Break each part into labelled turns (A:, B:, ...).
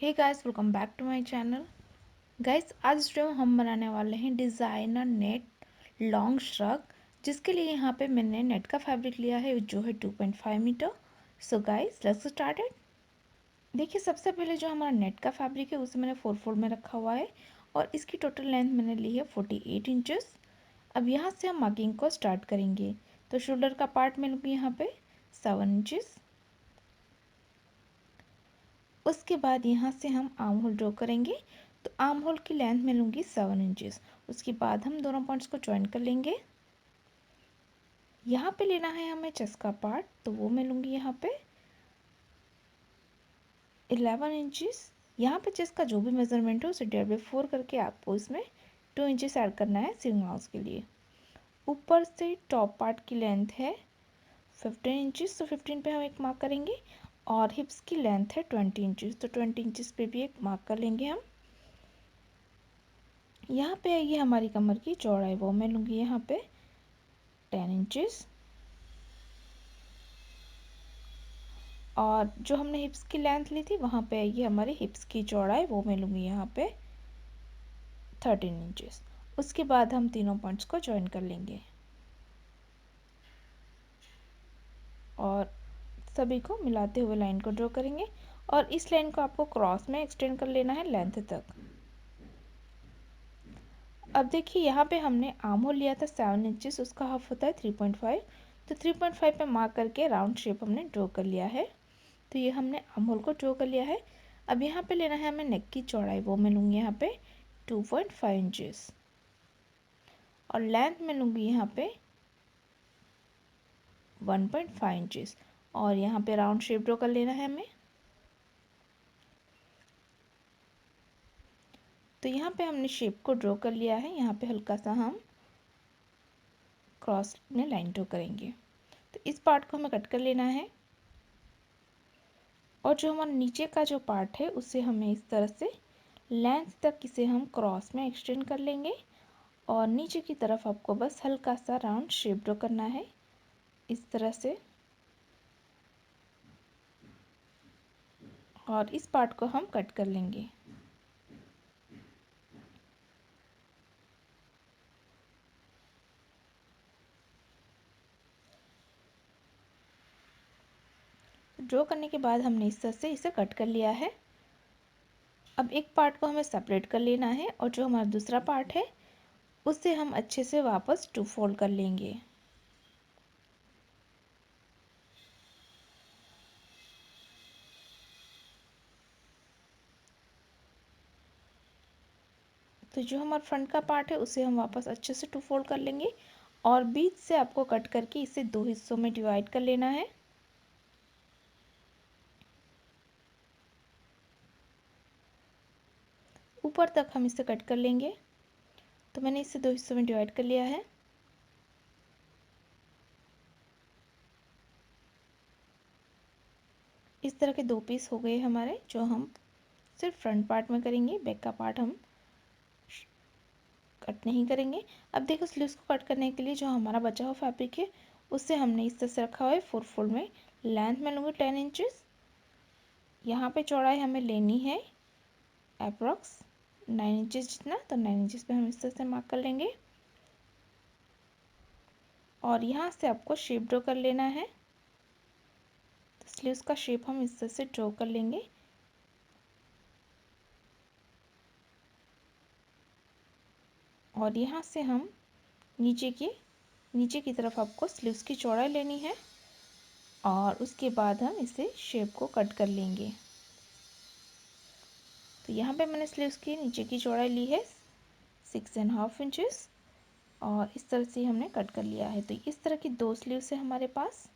A: Hey guys, welcome back to my channel. Guys, आज इस video में हम बनाने वाले हैं डिज़ाइनर नेट लॉन्ग श्रग, जिसके लिए यहाँ पे मैंने नेट का फैब्रिक लिया है जो है 2.5 metre. So guys, let's start it. देखिए, सबसे पहले जो हमारा नेट का फैब्रिक है उसे मैंने 4 में रखा हुआ है और इसकी टोटल लेंथ मैंने ली है 48 इंचेस। अब यहाँ से हम मार्किंग को स्टार्ट करेंगे। तो शोल्डर का पार्ट मैं लूँगी यहाँ पे 7 इंचेस। उसके बाद यहाँ से हम आर्म होल ड्रॉ करेंगे। तो आर्म होल की लेंथ मैं लूँगी 7 इंचेस। उसके बाद हम दोनों पॉइंट्स को ज्वाइन कर लेंगे। यहाँ पे लेना है हमें चेस्ट का पार्ट, तो वो मैं लूँगी यहाँ पे 11 इंचेस। यहाँ पे चेस्ट का जो भी मेजरमेंट हो उसे 4 करके आपको इसमें 2 इंचेस ऐड करना है सीम माउस के लिए। ऊपर से टॉप पार्ट की लेंथ है 15 इंचेस, तो 15 पे हम एक मार्क करेंगे। और हिप्स की लेंथ है 20 इंचेस, तो 20 इंचेस पे भी एक मार्क कर लेंगे हम। यहाँ पे आइए हमारी कमर की चौड़ाई, वो मैं लूँगी यहाँ पे 10 इंचेस। और जो हमने हिप्स की लेंथ ली थी वहाँ पे आइए हमारी हिप्स की चौड़ाई, वो मैं लूँगी यहाँ पे 13 इंचेस। उसके बाद हम तीनों पॉइंट्स को ज्वाइन कर लेंगे और सभी को मिलाते हुए लाइन को ड्रॉ करेंगे। और इस लाइन को आपको क्रॉस में एक्सटेंड कर लेना है लेंथ तक। अब देखिए, यहाँ पे हमने आर्म होल लिया था 7 इंचेस, उसका हाफ होता है 3.5। तो 3.5 पे मार्क करके राउंड शेप हमने ड्रॉ कर लिया है। तो ये हमने आर्म होल को ड्रॉ कर लिया है। अब यहाँ पे लेना है हमें नेक की चौड़ाई, वो मैं लूँगी यहाँ पे 2.5 इंचेस। और लेंथ में लूँगी यहाँ पे 1.5 इंचेस। और यहाँ पे राउंड शेप ड्रॉ कर लेना है हमें। तो यहाँ पे हमने शेप को ड्रॉ कर लिया है। यहाँ पे हल्का सा हम क्रॉस में लाइन ड्रॉ करेंगे। तो इस पार्ट को हमें कट कर लेना है। और जो हमारा नीचे का जो पार्ट है उसे हमें इस तरह से लेंथ तक इसे हम क्रॉस में एक्सटेंड कर लेंगे। और नीचे की तरफ आपको बस हल्का सा राउंड शेप ड्रॉ करना है इस तरह से। और इस पार्ट को हम कट कर लेंगे। ड्रॉ करने के बाद हमने इस तरह से इसे कट कर लिया है। अब एक पार्ट को हमें सेपरेट कर लेना है और जो हमारा दूसरा पार्ट है उससे हम अच्छे से वापस 2 फोल्ड कर लेंगे। तो जो हमारा फ्रंट का पार्ट है उसे हम वापस अच्छे से 2 फोल्ड कर लेंगे। और बीच से आपको कट करके इसे 2 हिस्सों में डिवाइड कर लेना है। ऊपर तक हम इसे कट कर लेंगे। तो मैंने इसे 2 हिस्सों में डिवाइड कर लिया है। इस तरह के 2 पीस हो गए हमारे, जो हम सिर्फ फ्रंट पार्ट में करेंगे, बैक का पार्ट हम कट नहीं करेंगे। अब देखो, स्लीव्स को कट करने के लिए जो हमारा बचा हुआ फैब्रिक है उससे हमने इस तरह से रखा हुआ है 4 फोल्ड में। लेंथ में लूँगी 10 इंचेस। यहाँ पे चौड़ाई हमें लेनी है अप्रॉक्स 9 इंचेस जितना, तो 9 इंचेस पे हम इस तरह से मार्क कर लेंगे। और यहाँ से आपको शेप ड्रॉ कर लेना है। तो स्लीव्स का शेप हम इस तरह से ड्रॉ कर लेंगे। और यहाँ से हम नीचे की तरफ आपको स्लीव्स की चौड़ाई लेनी है और उसके बाद हम इसे शेप को कट कर लेंगे। तो यहाँ पे मैंने स्लीव्स की नीचे की चौड़ाई ली है 6.5 इंचेस और इस तरह से हमने कट कर लिया है। तो इस तरह की 2 स्लीव्स है हमारे पास।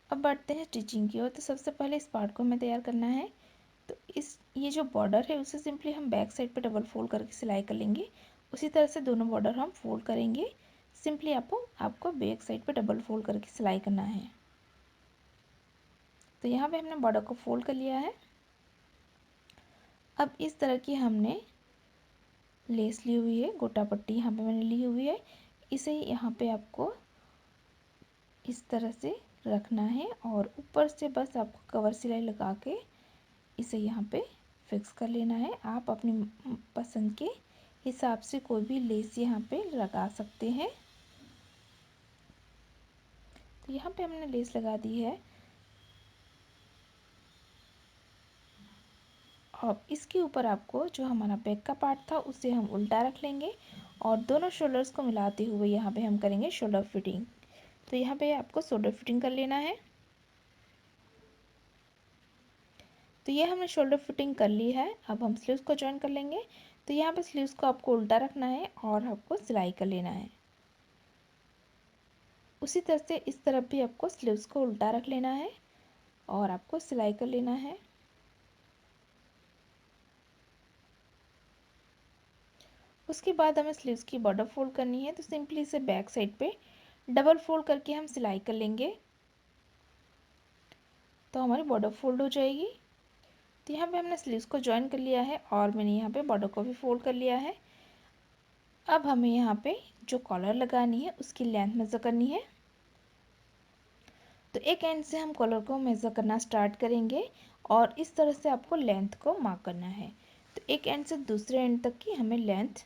A: अब बढ़ते हैं स्टिचिंग की ओर। तो सबसे पहले इस पार्ट को हमें तैयार करना है। तो ये जो बॉर्डर है उसे सिंपली हम बैक साइड पे डबल फोल्ड करके सिलाई कर लेंगे। उसी तरह से दोनों बॉर्डर हम फोल्ड करेंगे। सिंपली आपको बैक साइड पे डबल फोल्ड करके सिलाई करना है। तो यहाँ पे हमने बॉर्डर को फोल्ड कर लिया है। अब इस तरह की हमने लेस ली हुई है, गोटा पट्टी यहाँ पे मैंने ली हुई है। इसे यहाँ पे आपको इस तरह से रखना है और ऊपर से बस आपको कवर सिलाई लगा के इसे यहाँ पे फिक्स कर लेना है। आप अपनी पसंद के हिसाब से कोई भी लेस यहाँ पे लगा सकते हैं। तो यहाँ पे हमने लेस लगा दी है। अब इसके ऊपर आपको जो हमारा बैक का पार्ट था उसे हम उल्टा रख लेंगे और दोनों शोल्डर्स को मिलाते हुए यहाँ पे हम करेंगे शोल्डर फिटिंग। तो यहाँ पे आपको शोल्डर फिटिंग कर लेना है। तो ये हमने शोल्डर फिटिंग कर ली है। अब हम स्लीव्स को जॉइन कर लेंगे। तो यहाँ पे स्लीव्स को आपको उल्टा रखना है और आपको सिलाई कर लेना है। उसी तरह से इस तरफ भी आपको स्लीव्स को उल्टा रख लेना है और आपको सिलाई कर लेना है। उसके बाद हमें स्लीव्स की बॉर्डर फोल्ड करनी है। तो सिंपली इसे बैक साइड पे डबल फोल्ड करके हम सिलाई कर लेंगे तो हमारी बॉर्डर फोल्ड हो जाएगी। तो यहाँ पे हमने स्लीव्स को जॉइन कर लिया है और मैंने यहाँ पे बॉर्डर को भी फोल्ड कर लिया है। अब हमें यहाँ पे जो कॉलर लगानी है उसकी लेंथ मेज़र करनी है। तो एक एंड से हम कॉलर को मेज़र करना स्टार्ट करेंगे और इस तरह से आपको लेंथ को मार्क करना है। तो एक एंड से दूसरे एंड तक की हमें लेंथ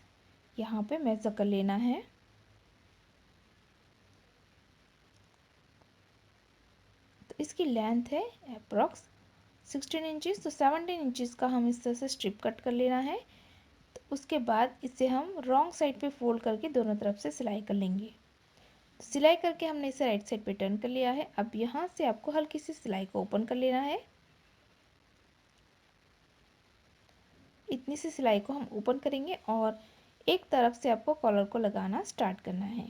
A: यहाँ पे मेज़र कर लेना है। तो इसकी लेंथ है अप्रॉक्स 16 इंचज़। तो 17 इंचज़ का हम इस तरह से स्ट्रिप कट कर लेना है। तो उसके बाद इसे हम रॉन्ग साइड पे फोल्ड करके दोनों तरफ से सिलाई कर लेंगे। तो सिलाई करके हमने इसे राइट साइड पे टर्न कर लिया है। अब यहाँ से आपको हल्की सी सिलाई को ओपन कर लेना है। इतनी सी सिलाई को हम ओपन करेंगे और एक तरफ से आपको कॉलर को लगाना स्टार्ट करना है।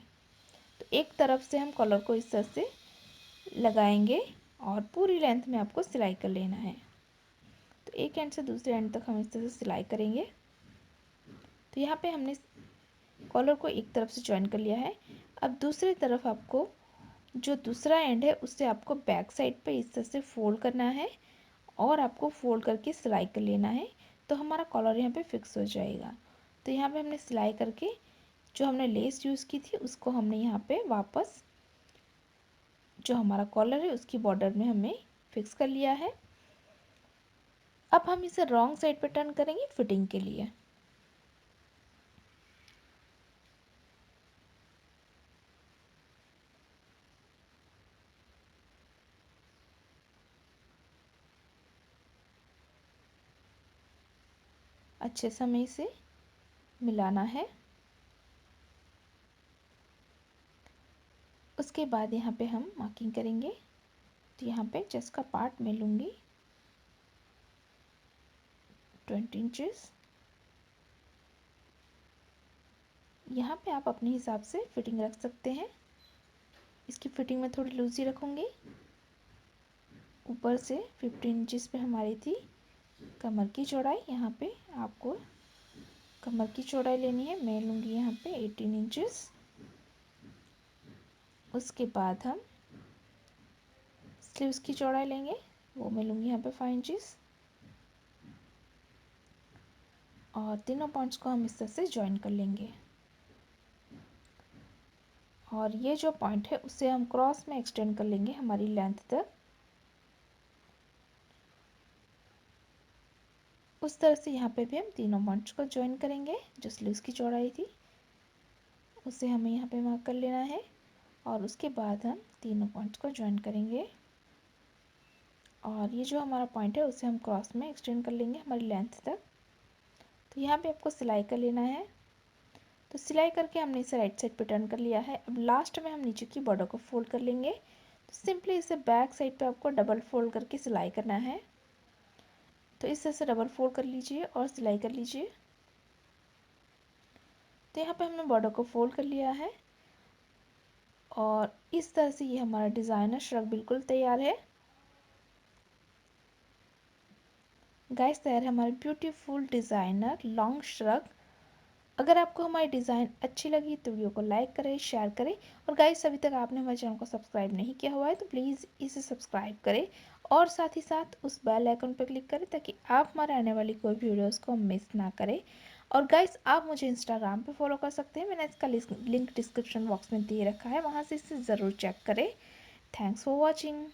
A: तो एक तरफ से हम कॉलर को इस तरह से लगाएंगे और पूरी लेंथ में आपको सिलाई कर लेना है। तो एक एंड से दूसरे एंड तक हम इस तरह से सिलाई करेंगे। तो यहाँ पे हमने कॉलर को एक तरफ से जॉइन कर लिया है। अब दूसरी तरफ आपको जो दूसरा एंड है उससे आपको बैक साइड पे इस तरह से फोल्ड करना है और आपको फोल्ड करके सिलाई कर लेना है। तो हमारा कॉलर यहाँ पे फिक्स हो जाएगा। तो यहाँ पे हमने सिलाई करके जो हमने लेस यूज़ की थी उसको हमने यहाँ पे वापस जो हमारा कॉलर है उसकी बॉर्डर में हमें फिक्स कर लिया है। अब हम इसे रॉन्ग साइड पे टर्न करेंगे फिटिंग के लिए। अच्छे से हमें इसे मिलाना है। उसके बाद यहाँ पे हम मार्किंग करेंगे। तो यहाँ पे चेस्ट का पार्ट मैं लूँगी 20 इंचज़। यहाँ पे आप अपने हिसाब से फिटिंग रख सकते हैं। इसकी फिटिंग में थोड़ी लूज ही रखूँगी। ऊपर से 15 इंचज़ पे हमारी थी कमर की चौड़ाई। यहाँ पे आपको कमर की चौड़ाई लेनी है। मैं लूँगी यहाँ पे 18 इंचज़। उसके बाद हम स्लीव्स की चौड़ाई लेंगे, वो मैं लूँगी यहाँ पे 5 इंचज़ और तीनों पॉइंट्स को हम इस तरह से जॉइन कर लेंगे। और ये जो पॉइंट है उसे हम क्रॉस में एक्सटेंड कर लेंगे हमारी लेंथ तक। उस तरह से यहाँ पे भी हम तीनों पॉइंट्स को जॉइन करेंगे। जो स्लीव्स की चौड़ाई थी उसे हमें यहाँ पे मार्क कर लेना है और उसके बाद हम तीनों पॉइंट्स को जॉइन करेंगे और ये जो हमारा पॉइंट है उसे हम क्रॉस में एक्सटेंड कर लेंगे हमारी लेंथ तक। तो यहाँ पे आपको सिलाई कर लेना है। तो सिलाई करके हमने इसे राइट साइड पे टर्न कर लिया है। अब लास्ट में हम नीचे की बॉर्डर को फोल्ड कर लेंगे। तो सिंपली इसे बैक साइड पे आपको डबल फोल्ड करके सिलाई करना है। तो इस तरह से डबल फोल्ड कर लीजिए और सिलाई कर लीजिए। तो यहाँ पे हमने बॉर्डर को फोल्ड कर लिया है और इस तरह से ये हमारा डिज़ाइनर श्रग बिल्कुल तैयार है। गाइस तैयार है हमारा ब्यूटीफुल डिज़ाइनर लॉन्ग श्रग। अगर आपको हमारी डिज़ाइन अच्छी लगी तो वीडियो को लाइक करें, शेयर करें और गाइस अभी तक आपने हमारे चैनल को सब्सक्राइब नहीं किया हुआ है तो प्लीज़ इसे सब्सक्राइब करें और साथ ही साथ उस बेल आइकन पर क्लिक करें ताकि आप हमारे आने वाली कोई भी वीडियोस को मिस ना करें। और गाइस आप मुझे इंस्टाग्राम पे फॉलो कर सकते हैं। मैंने इसका लिंक डिस्क्रिप्शन बॉक्स में दे रखा है, वहाँ से इसे ज़रूर चेक करें। Thanks for watching.